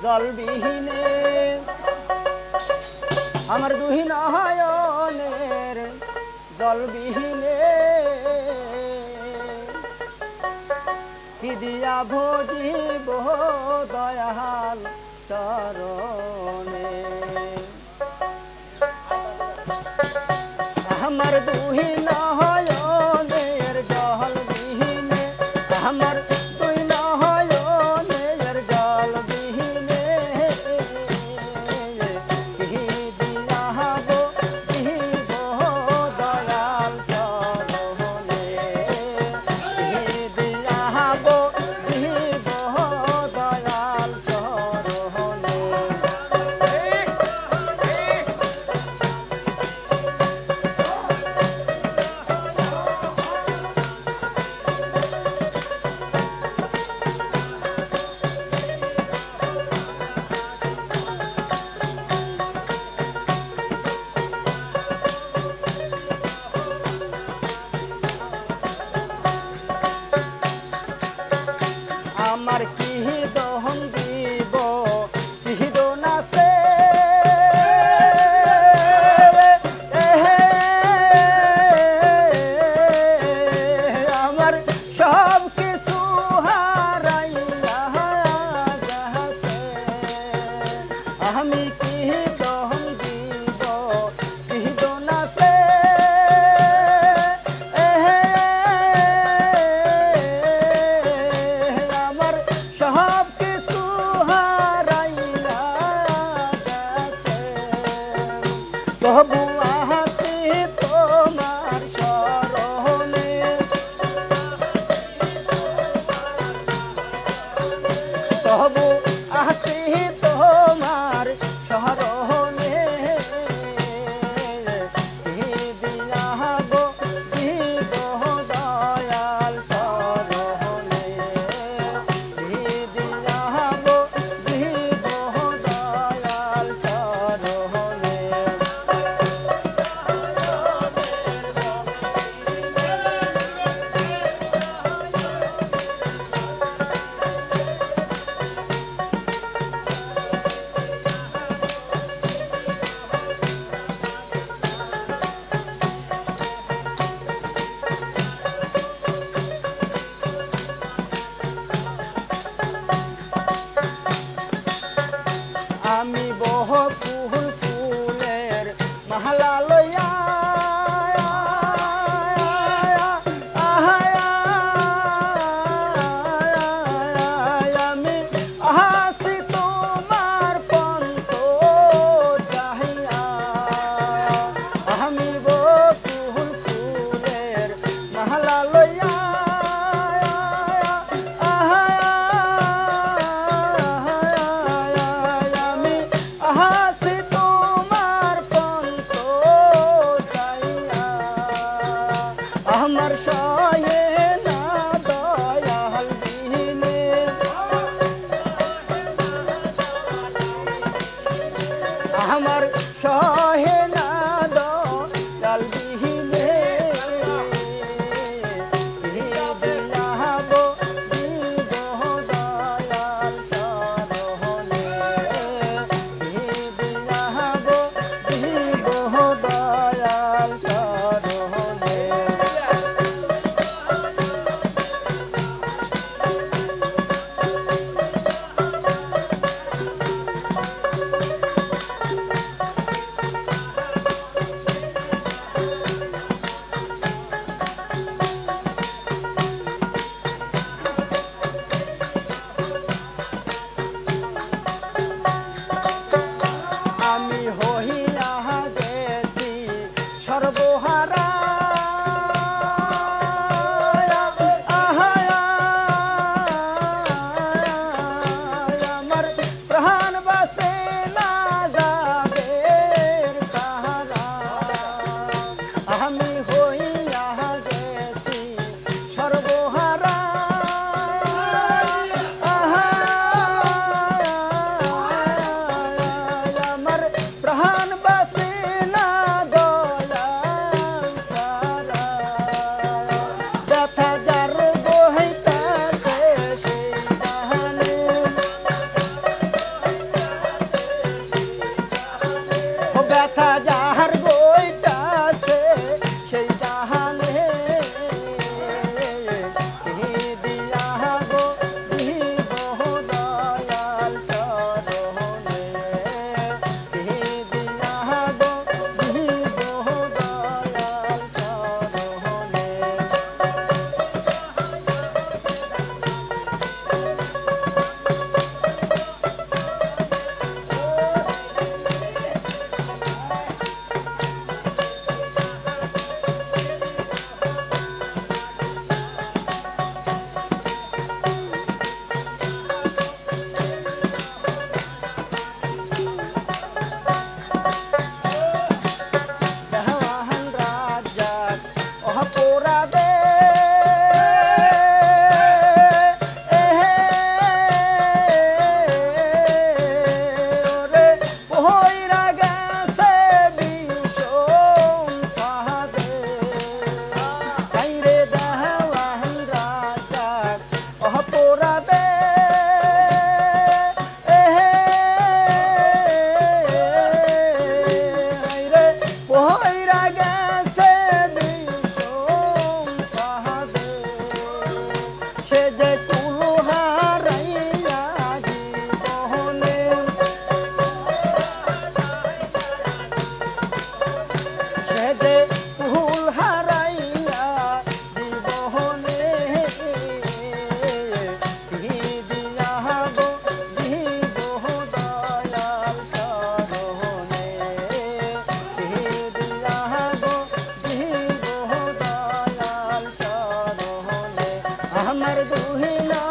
জলবিহীনে আমার দুই নয়নের জলবিহীনে কি দিয়া ভজিব দয়াল চরণে আমার দুই নয়নের জলবিহীনে আমার দুই নয়নের জলবিহীনে কি দিয়াব দিব দয়াল চরণে কি দিয়াব দিব দয়াল চরণে আমার কি দহন দিব কি দোনাছে আমার সব কিছু হারাইয়া যাচ্ছে আমি কি দহন দিব কি দোনাছে সব কিছু হারাইয়া গেছে তবু আছি তোমার শরণে তবু আছি তোমার শরণে কি দিয়াব দিব দয়াল চরণে কি দিয়াব দিব দয়াল চরণে সে যে কুল হারাইয়া জীবনে সে যে কুল হারাইয়া জীবনে কি দিয়া গো দিব দয়াল চরণে কি দিয়া গো দিব দয়াল চরণে আমার দুহিনা